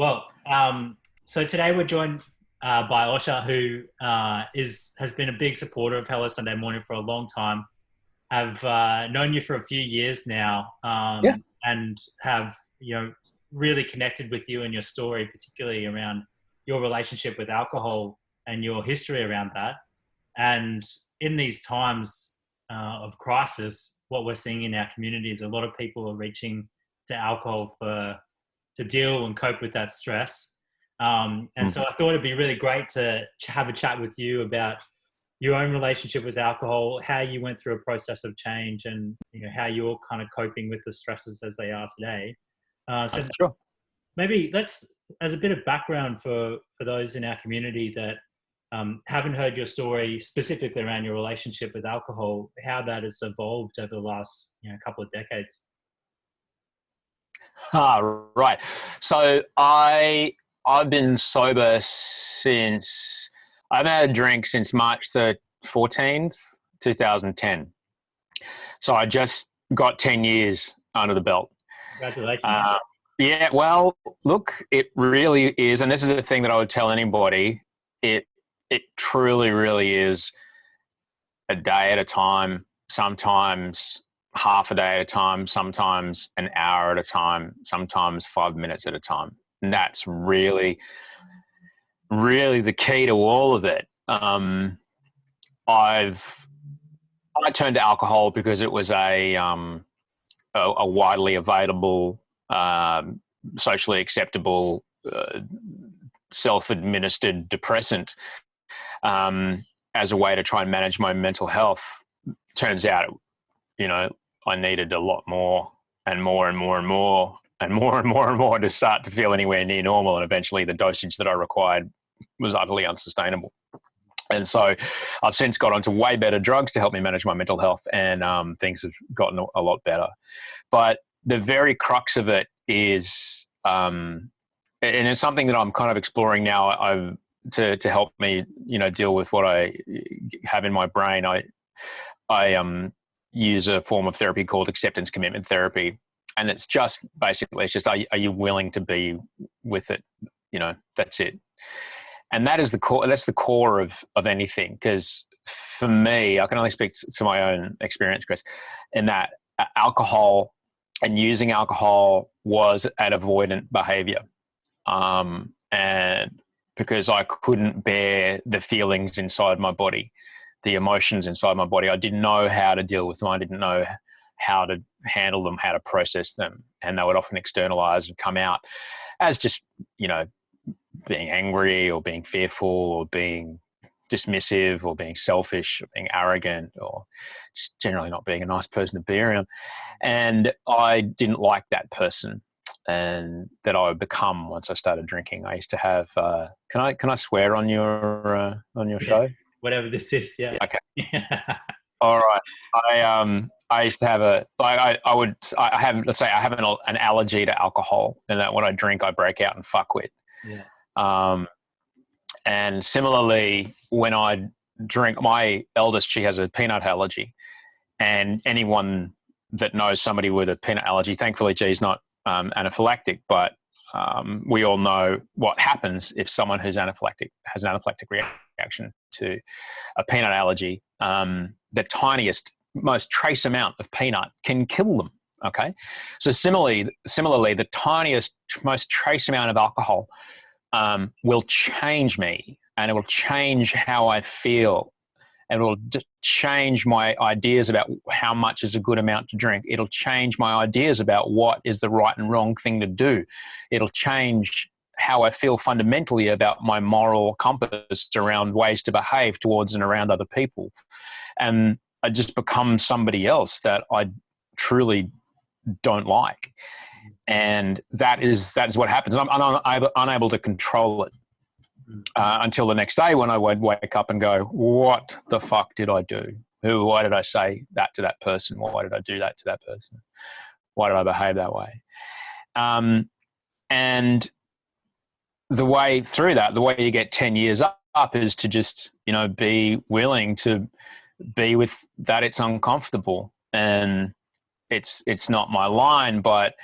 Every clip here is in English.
Well, so today we're joined by Osher, who has been a big supporter of Hello Sunday Morning for a long time. Have known you for a few years now, Yeah. and have really connected with you and your story, particularly around your relationship with alcohol and your history around that. And in these times of crisis, what we're seeing in our community is a lot of people are reaching to alcohol to deal and cope with that stress. And so Mhm. I thought it'd be really great to have a chat with you about your own relationship with alcohol, how you went through a process of change, and how you're kind of coping with the stresses as they are today. So Sure. maybe let's, as a bit of background for those in our community that haven't heard your story specifically around your relationship with alcohol, how that has evolved over the last couple of decades. Right. So I've been sober since I've had a drink since March the 14th, 2010. So I just got 10 years under the belt. Congratulations. Uh, yeah. Well, look, it really is, and this is the thing that I would tell anybody. It truly, really is a day at a time. Sometimes half a day at a time, sometimes an hour at a time, sometimes 5 minutes at a time. And that's really, really the key to all of it. I turned to alcohol because it was a widely available, socially acceptable, self-administered depressant as a way to try and manage my mental health. Turns out, I needed a lot more and more and more and more and more and more and more to start to feel anywhere near normal. And eventually the dosage that I required was utterly unsustainable. And so I've since got onto way better drugs to help me manage my mental health, and things have gotten a lot better. But the very crux of it is, and it's something that I'm kind of exploring now, to help me, deal with what I have in my brain. I use a form of therapy called acceptance commitment therapy. And it's just basically, are you willing to be with it? That's it. And that is the core. That's the core of anything. Because for me, I can only speak to my own experience, Chris, in that alcohol and using alcohol was an avoidant behavior. And because I couldn't bear the feelings inside my body, the emotions inside my body, I didn't know how to deal with them. I didn't know how to handle them, how to process them. And they would often externalize and come out as just, being angry or being fearful or being dismissive or being selfish or being arrogant or just generally not being a nice person to be around. And I didn't like that person and that I would become once I started drinking. I used to have, can I swear on your show? Whatever this is. Yeah. Okay. All right. I used to have let's say I have an allergy to alcohol, and that when I drink, I break out and fuck with. Yeah. And similarly, when I drink, my eldest, she has a peanut allergy, and anyone that knows somebody with a peanut allergy, thankfully, she's not anaphylactic, but we all know what happens if someone who's anaphylactic has an anaphylactic reaction to a peanut allergy. The tiniest, most trace amount of peanut can kill them. Okay, so similarly, the tiniest, most trace amount of alcohol will change me, and it will change how I feel. It will change my ideas about how much is a good amount to drink. It'll change my ideas about what is the right and wrong thing to do. It'll change how I feel fundamentally about my moral compass around ways to behave towards and around other people. And I just become somebody else that I truly don't like. And that is what happens. I'm unable to control it until the next day when I would wake up and go, what the fuck did I do? Why did I say that to that person? Why did I do that to that person? Why did I behave that way? And the way through that, the way you get 10 years up is to just, be willing to be with that. It's uncomfortable and it's not my line, but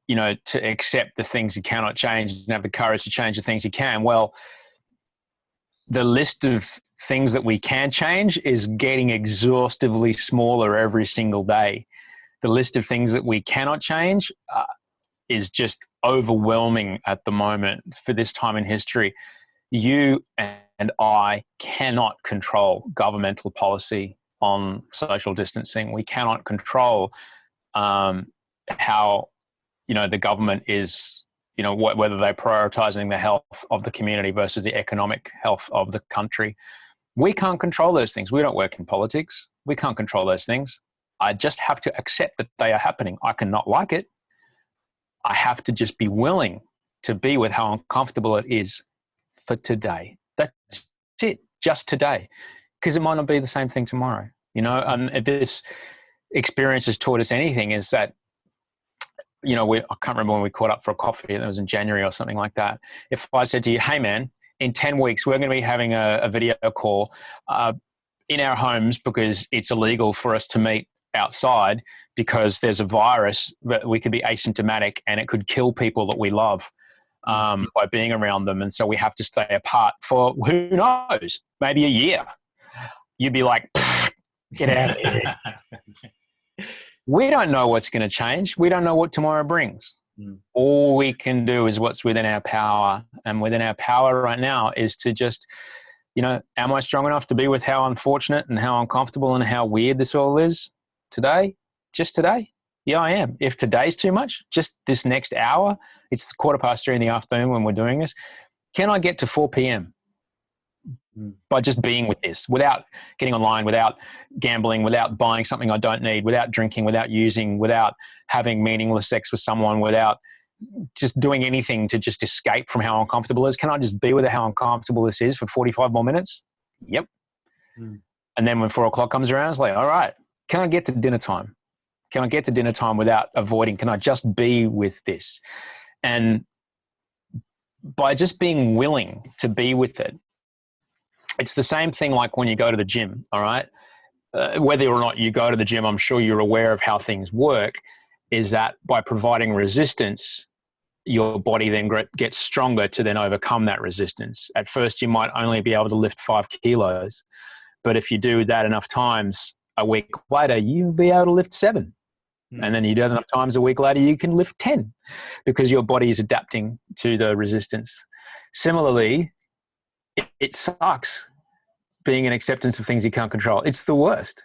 to accept the things you cannot change and have the courage to change the things you can. Well, the list of things that we can change is getting exhaustively smaller every single day. The list of things that we cannot change is just overwhelming at the moment for this time in history. You and I cannot control governmental policy on social distancing. We cannot control how, the government is, whether they're prioritizing the health of the community versus the economic health of the country. We can't control those things. We don't work in politics. We can't control those things. I just have to accept that they are happening. I cannot like it. I have to just be willing to be with how uncomfortable it is for today. That's it, just today. Because it might not be the same thing tomorrow. If this experience has taught us anything, is that, I can't remember when we caught up for a coffee, it was in January or something like that. If I said to you, hey man, in 10 weeks, we're going to be having a video call in our homes because it's illegal for us to meet outside because there's a virus that we could be asymptomatic and it could kill people that we love by being around them. And so we have to stay apart for, who knows, maybe a year. You'd be like, get out of here. We don't know what's going to change. We don't know what tomorrow brings. All we can do is what's within our power. And within our power right now is to just, am I strong enough to be with how unfortunate and how uncomfortable and how weird this all is today? Just today? Yeah, I am. If today's too much, just this next hour, it's 3:15 in the afternoon when we're doing this. Can I get to 4 p.m. by just being with this, without getting online, without gambling, without buying something I don't need, without drinking, without using, without having meaningless sex with someone, without just doing anything to just escape from how uncomfortable it is? Can I just be with how uncomfortable this is for 45 more minutes? Yep. And then when 4 o'clock comes around, it's like, all right, can I get to dinner time? Can I get to dinner time without avoiding? Can I just be with this? And by just being willing to be with it, it's the same thing like when you go to the gym, all right? Whether or not you go to the gym, I'm sure you're aware of how things work, is that by providing resistance, your body then gets stronger to then overcome that resistance. At first, you might only be able to lift 5 kilos, but if you do that enough times, a week later, you'll be able to lift 7. And then you do it enough times, a week later, you can lift 10 because your body is adapting to the resistance. Similarly, it sucks being in acceptance of things you can't control. It's the worst.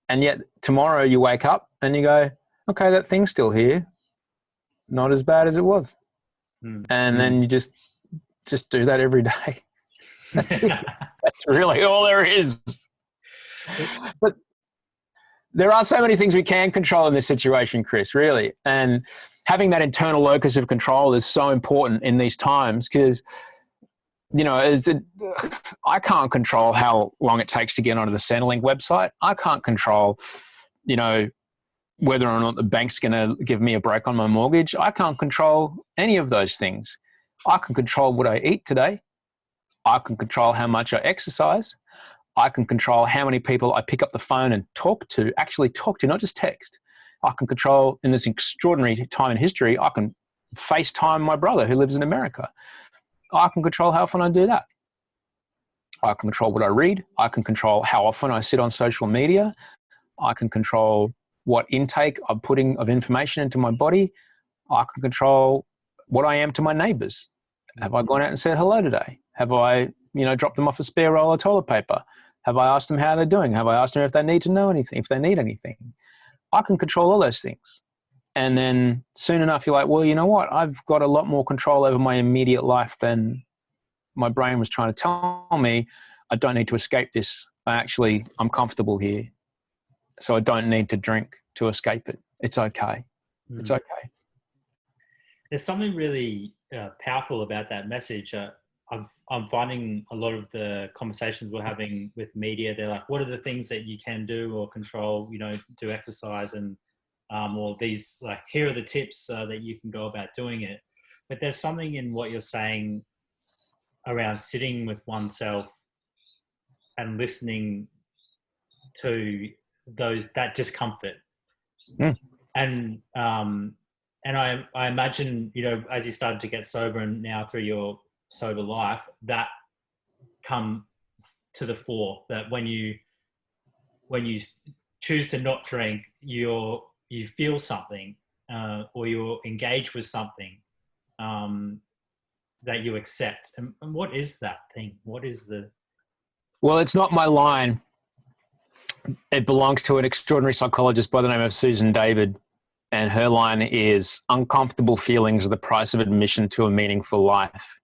And yet tomorrow you wake up and you go, okay, that thing's still here. Not as bad as it was. And then you just do that every day. That's it. That's really all there is. But there are so many things we can control in this situation, Chris, really. And having that internal locus of control is so important in these times because, I can't control how long it takes to get onto the Centrelink website. I can't control, whether or not the bank's going to give me a break on my mortgage. I can't control any of those things. I can control what I eat today. I can control how much I exercise. I can control how many people I pick up the phone and actually talk to, not just text. I can control, in this extraordinary time in history, I can FaceTime my brother who lives in America. I can control how often I do that. I can control what I read. I can control how often I sit on social media. I can control what intake I'm putting of information into my body. I can control what I am to my neighbors. Have I gone out and said hello today? Have I, dropped them off a spare roll of toilet paper? Have I asked them how they're doing? Have I asked them if they need to know anything, if they need anything? I can control all those things. And then soon enough, you're like, well, you know what? I've got a lot more control over my immediate life than my brain was trying to tell me. I don't need to escape this. I'm comfortable here. So I don't need to drink to escape it. It's okay. It's okay. There's something really powerful about that message. I'm finding a lot of the conversations we're having with media, they're like, what are the things that you can do or control, to exercise and, or these, like, here are the tips that you can go about doing it. But there's something in what you're saying around sitting with oneself and listening to that discomfort. And And I imagine, as you started to get sober and now through your sober life, that come to the fore, that when you choose to not drink, you feel something, or you're engaged with something, that you accept. And what is that thing? What is the... Well, it's not my line. It belongs to an extraordinary psychologist by the name of Susan David. And her line is, uncomfortable feelings are the price of admission to a meaningful life.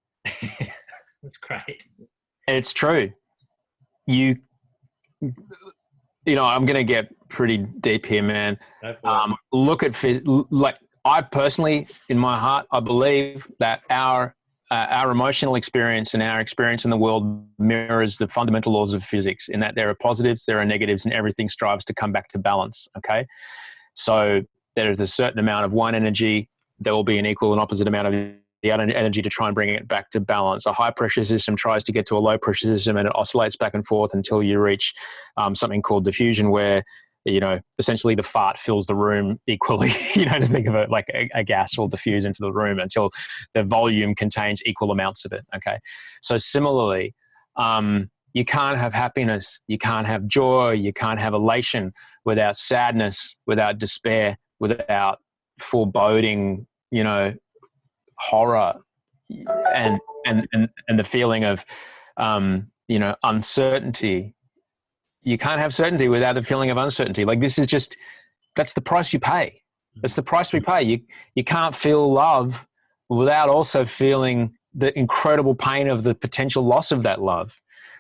That's great. And it's true. I'm going to get pretty deep here, man. Look at, like, I personally, in my heart, I believe that our emotional experience and our experience in the world mirrors the fundamental laws of physics, in that there are positives, there are negatives, and everything strives to come back to balance. Okay. So there is a certain amount of one energy, there will be an equal and opposite amount of the other energy to try and bring it back to balance. A high pressure system tries to get to a low pressure system, and it oscillates back and forth until you reach something called diffusion, where, essentially the fart fills the room equally. To think of it like a gas will diffuse into the room until the volume contains equal amounts of it. Okay. So similarly, you can't have happiness, you can't have joy, you can't have elation without sadness, without despair, without foreboding, horror, and the feeling of, uncertainty. You can't have certainty without the feeling of uncertainty. Like, that's the price you pay. That's the price we pay. You can't feel love without also feeling the incredible pain of the potential loss of that love,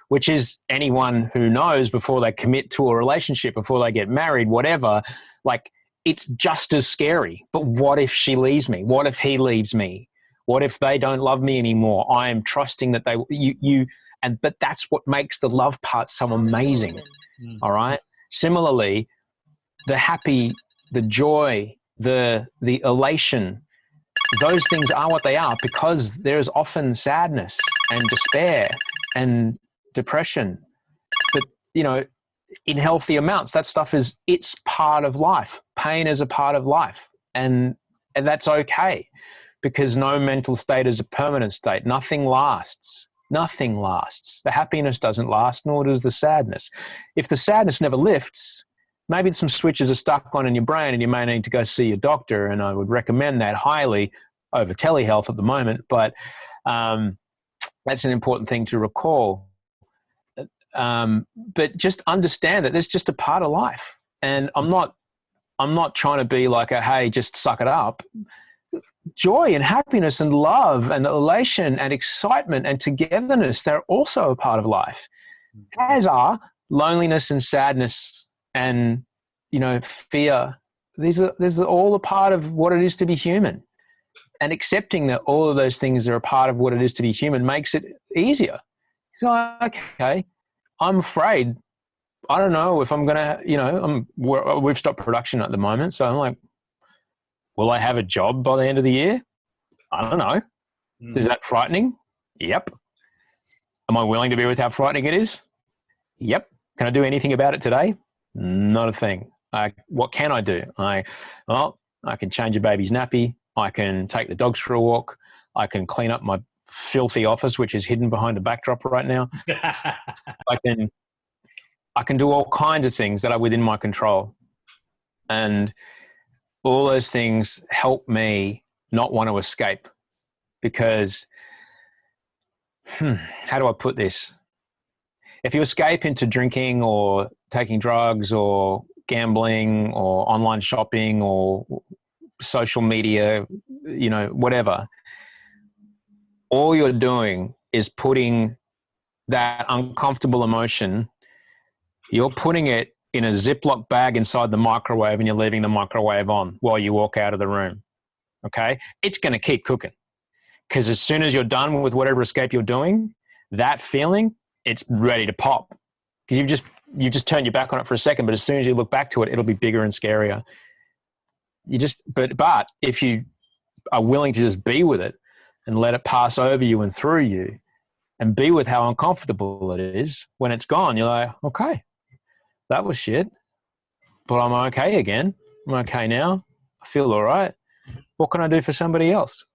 which is, anyone who knows, before they commit to a relationship, before they get married, whatever, like, it's just as scary. But what if she leaves me? What if he leaves me? What if they don't love me anymore? I am trusting that but that's what makes the love part so amazing. All right. Similarly, the happy, the joy, the elation, those things are what they are, because there's often sadness and despair and depression. But, in healthy amounts, that stuff it's part of life. Pain is a part of life. And that's okay, because no mental state is a permanent state. Nothing lasts. Nothing lasts. The happiness doesn't last, nor does the sadness. If the sadness never lifts, maybe some switches are stuck on in your brain, and you may need to go see your doctor. And I would recommend that highly over telehealth at the moment. But that's an important thing to recall. But just understand that there's just a part of life. And I'm not trying to be like hey, just suck it up. Joy and happiness and love and elation and excitement and togetherness, they're also a part of life, as are loneliness and sadness and, fear. These are all a part of what it is to be human. And accepting that all of those things are a part of what it is to be human makes it easier. So, okay, I'm afraid. I don't know if I'm going to, we've stopped production at the moment. So I'm like, will I have a job by the end of the year? I don't know. Is that frightening? Yep. Am I willing to be with how frightening it is? Yep. Can I do anything about it today? Not a thing. What can I do? I can change a baby's nappy. I can take the dogs for a walk. I can clean up my filthy office, which is hidden behind a backdrop right now. I can do all kinds of things that are within my control. And all those things help me not want to escape, because, how do I put this? If you escape into drinking or taking drugs or gambling or online shopping or social media, whatever, all you're doing is putting that uncomfortable emotion, you're putting it in a Ziploc bag inside the microwave, and you're leaving the microwave on while you walk out of the room. Okay? It's going to keep cooking, because as soon as you're done with whatever escape you're doing, that feeling, it's ready to pop, because you've just turned your back on it for a second, but as soon as you look back to it, it'll be bigger and scarier. But if you are willing to just be with it and let it pass over you and through you, and be with how uncomfortable it is, when it's gone, you're like, okay, that was shit, but I'm okay again. I'm okay now. I feel all right. what can I do for somebody else?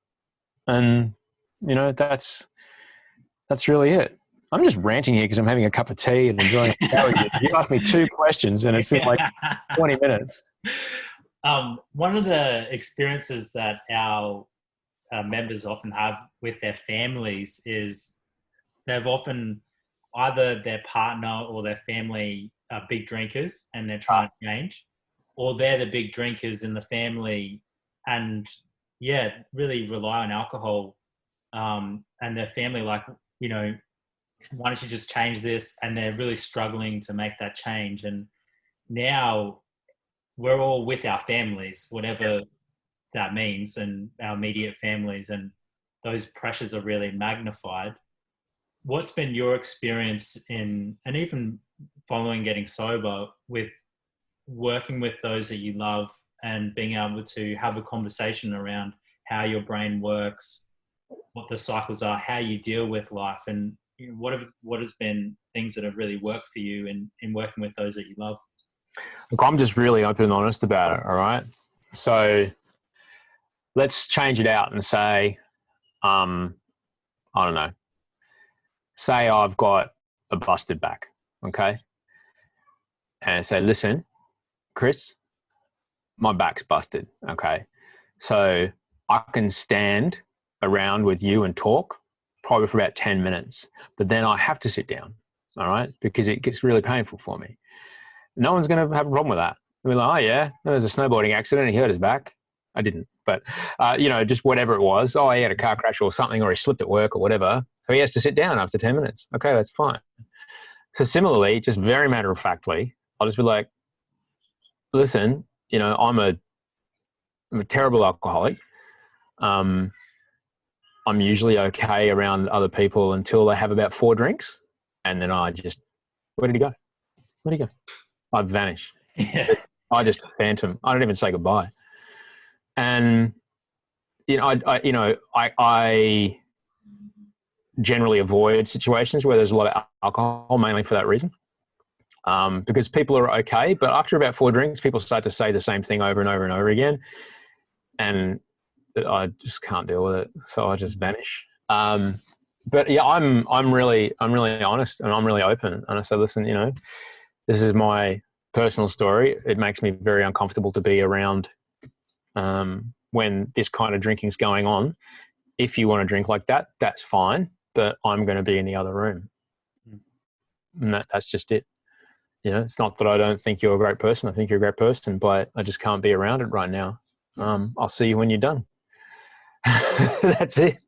And, you know, that's really it. I'm just ranting here because I'm having a cup of tea and enjoying it. You asked me 2 questions and it's been like 20 minutes. One of the experiences that our members often have with their families is they've often either their partner or their family are big drinkers and they're trying to change, or they're the big drinkers in the family and really rely on alcohol, and their family like, you know, why don't you just change this? And they're really struggling to make that change. And now we're all with our families, whatever that means, and our immediate families, and those pressures are really magnified. What's been your experience in, and even following getting sober, with working with those that you love and being able to have a conversation around how your brain works, what the cycles are, how you deal with life, and what has been things that have really worked for you in working with those that you love? Look, I'm just really open and honest about it, all right? So let's change it out and say, I don't know, say I've got a busted back, okay? And say, listen, Chris, my back's busted, okay? So I can stand around with you and talk probably for about 10 minutes, but then I have to sit down, all right? Because it gets really painful for me. No one's going to have a problem with that. They'll be like, oh yeah, there was a snowboarding accident and he hurt his back. I didn't, but you know, just whatever it was. Oh, he had a car crash or something, or he slipped at work or whatever. So he has to sit down after 10 minutes. Okay, that's fine. So similarly, just very matter of factly, I'll just be like, listen, you know, I'm a terrible alcoholic. I'm usually okay around other people until they have about 4 drinks. And then I just, where did he go? Where'd he go? I vanish. Yeah. I just phantom. I don't even say goodbye. And, you know, I generally avoid situations where there's a lot of alcohol, mainly for that reason. Because people are okay, but after about 4 drinks, people start to say the same thing over and over and over again. And I just can't deal with it. So I just vanish. But yeah, I'm really honest and I'm really open. And I say, listen, you know, this is my personal story. It makes me very uncomfortable to be around when this kind of drinking's going on. If you want to drink like that, that's fine, but I'm going to be in the other room. And that's just it. You know, it's not that I don't think you're a great person. I think you're a great person, but I just can't be around it right now. I'll see you when you're done. That's it.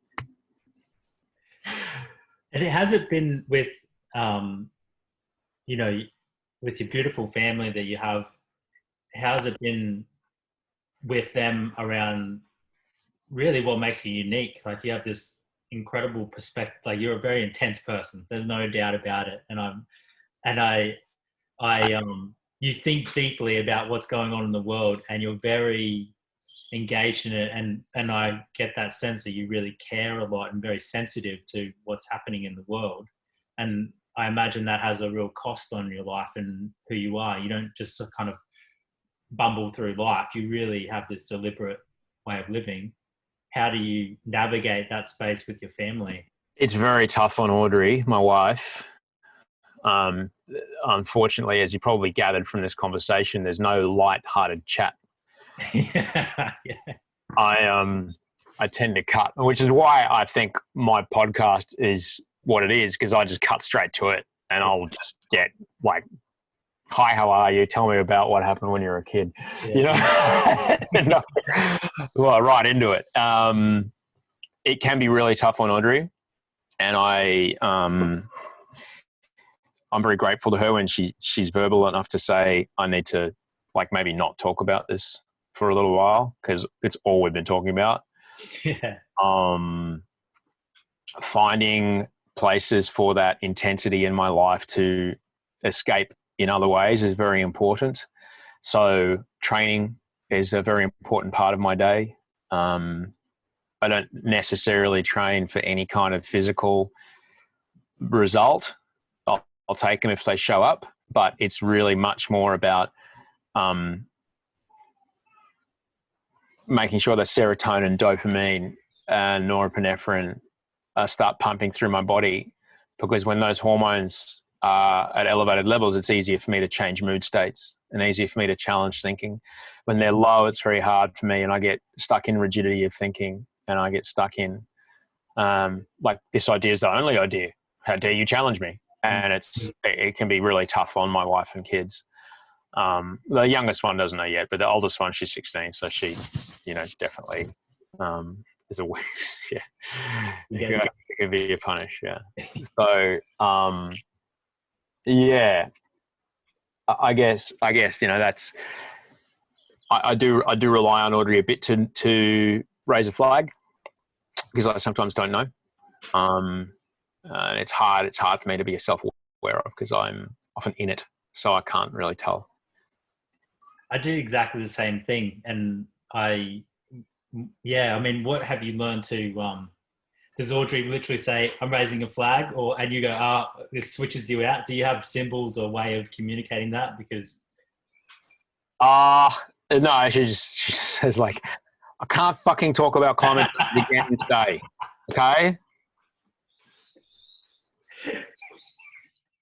And has it been with, you know, with your beautiful family that you have, how's it been with them around really what makes you unique? Like, you have this incredible perspective. Like, you're a very intense person. There's no doubt about it. You think deeply about what's going on in the world, and you're very engaged in it. And I get that sense that you really care a lot and very sensitive to what's happening in the world. And I imagine that has a real cost on your life and who you are. You don't just kind of bumble through life. You really have this deliberate way of living. How do you navigate that space with your family? It's very tough on Audrey, my wife. Unfortunately, as you probably gathered from this conversation, there's no light-hearted chat. Yeah. I tend to cut, which is why I think my podcast is what it is, because I just cut straight to it and I'll just get like, hi, how are you? Tell me about what happened when you were a kid. Yeah. You know, well, right into it. It can be really tough on Audrey, and I'm very grateful to her when she's verbal enough to say, I need to like maybe not talk about this for a little while, because it's all we've been talking about. Yeah. Finding places for that intensity in my life to escape in other ways is very important. So training is a very important part of my day. I don't necessarily train for any kind of physical result. I'll take them if they show up, but it's really much more about making sure that serotonin, dopamine, and norepinephrine start pumping through my body, because when those hormones are at elevated levels, it's easier for me to change mood states and easier for me to challenge thinking. When they're low, it's very hard for me, and I get stuck in rigidity of thinking, and I get stuck in like, this idea is the only idea. How dare you challenge me? And it can be really tough on my wife and kids. The youngest one doesn't know yet, but the oldest one, she's 16, so she, definitely is a yeah. It can be a punish, yeah. So yeah, I guess that's, I do rely on Audrey a bit to raise a flag, because I sometimes don't know, and it's hard for me to be self-aware of, because I'm often in it, so I can't really tell. I do exactly the same thing, and I mean, what have you learned to? Does Audrey literally say, "I'm raising a flag," and you go, it switches you out? Do you have symbols or way of communicating that? Because no, she just says, like, I can't fucking talk about climate again today. Okay.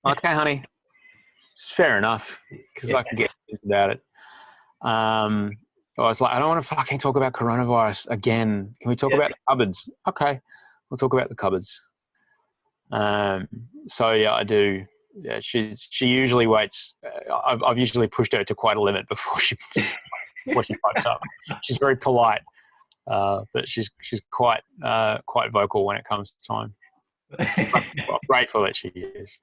Okay, honey. It's fair enough, because I can get about it. I was like, I don't want to fucking talk about coronavirus again. Can we talk about the cupboards? Okay, we'll talk about the cupboards. So yeah, I do. Yeah, she usually waits. I've usually pushed her to quite a limit before she pipes up. She's very polite, but she's quite vocal when it comes to time. I'm grateful that she is.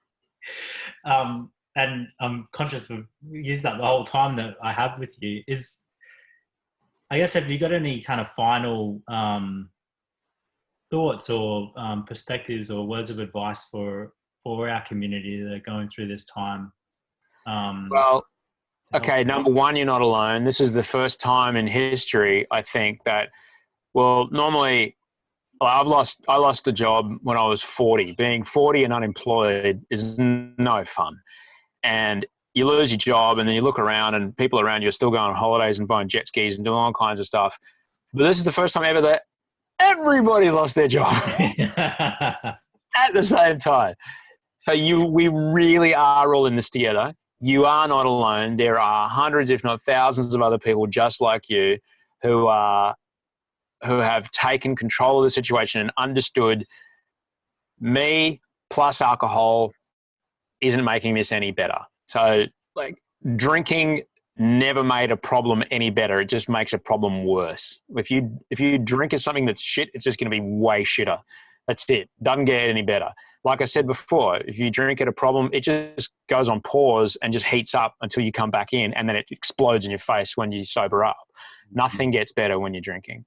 And I'm conscious of use that the whole time that I have with you is, I guess, have you got any kind of final thoughts or perspectives or words of advice for our community that are going through this time? Well, okay, number one, you're not alone. This is the first time in history, I think, that, well, normally I lost a job when I was 40. Being 40 and unemployed is no fun. And you lose your job, and then you look around and people around you are still going on holidays and buying jet skis and doing all kinds of stuff. But this is the first time ever that everybody lost their job at the same time. So we really are all in this together. You are not alone. There are hundreds, if not thousands, of other people just like you who have taken control of the situation and understood me plus alcohol isn't making this any better. So, like, drinking never made a problem any better. It just makes a problem worse. If you drink something that's shit, it's just going to be way shitter. That's it. Doesn't get any better. Like I said before, if you drink at a problem, it just goes on pause and just heats up until you come back in, and then it explodes in your face when you sober up. Nothing gets better when you're drinking.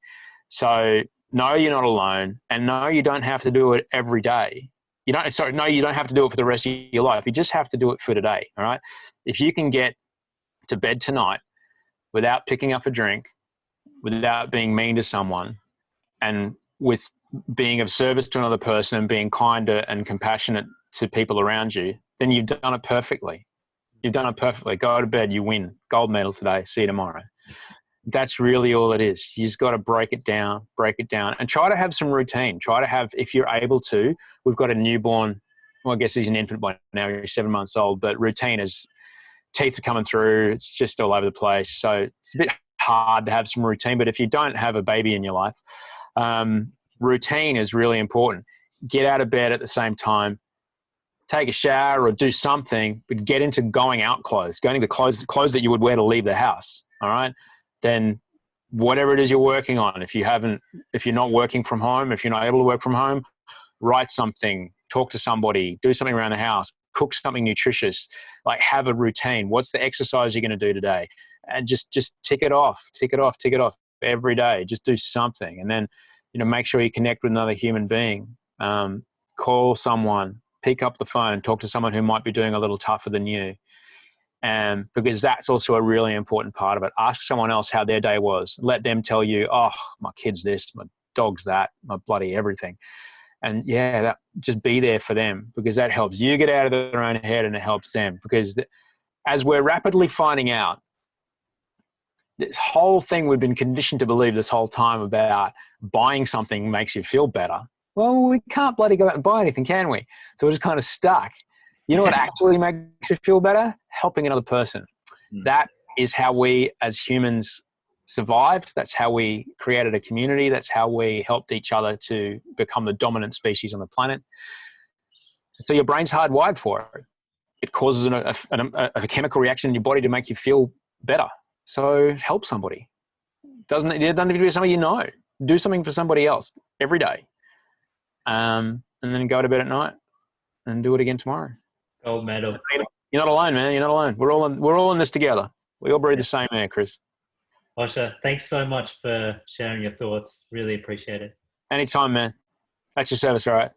So, no, you're not alone, and no, you don't have to do it every day. You don't have to do it for the rest of your life. You just have to do it for today, all right? If you can get to bed tonight without picking up a drink, without being mean to someone, and with being of service to another person and being kind and compassionate to people around you, then you've done it perfectly. You've done it perfectly. Go to bed, you win. Gold medal today. See you tomorrow. That's really all it is. You just got to break it down, and try to have some routine. Try to have, if you're able to, we've got a newborn, well, I guess he's an infant by now, he's 7 months old, but routine is, teeth are coming through. It's just all over the place. So it's a bit hard to have some routine, but if you don't have a baby in your life, routine is really important. Get out of bed at the same time, take a shower or do something, but get into going out clothes, going into clothes that you would wear to leave the house. All right. Then whatever it is you're working on, if you're not working from home, if you're not able to work from home, write something, talk to somebody, do something around the house, cook something nutritious, like have a routine. What's the exercise you're going to do today? And just tick it off every day. Just do something. And then, make sure you connect with another human being. Call someone, pick up the phone, talk to someone who might be doing a little tougher than you. And because that's also a really important part of it. Ask someone else how their day was. Let them tell you, oh, my kid's this, my dog's that, my bloody everything. And just be there for them, because that helps you get out of their own head, and it helps them. Because as we're rapidly finding out, this whole thing we've been conditioned to believe this whole time about buying something makes you feel better. Well, we can't bloody go out and buy anything, can we? So we're just kind of stuck. You know what actually makes you feel better? Helping another person. That is how we as humans survived. That's how we created a community. That's how we helped each other to become the dominant species on the planet. So your brain's hardwired for it. It causes a chemical reaction in your body to make you feel better. So help somebody. It doesn't have to be somebody you know. Do something for somebody else every day. And then go to bed at night and do it again tomorrow. Gold medal. You're not alone, man. You're not alone. We're all in this together. We all breathe the same air, Chris. Osher, thanks so much for sharing your thoughts. Really appreciate it. Anytime, man. At your service, all right?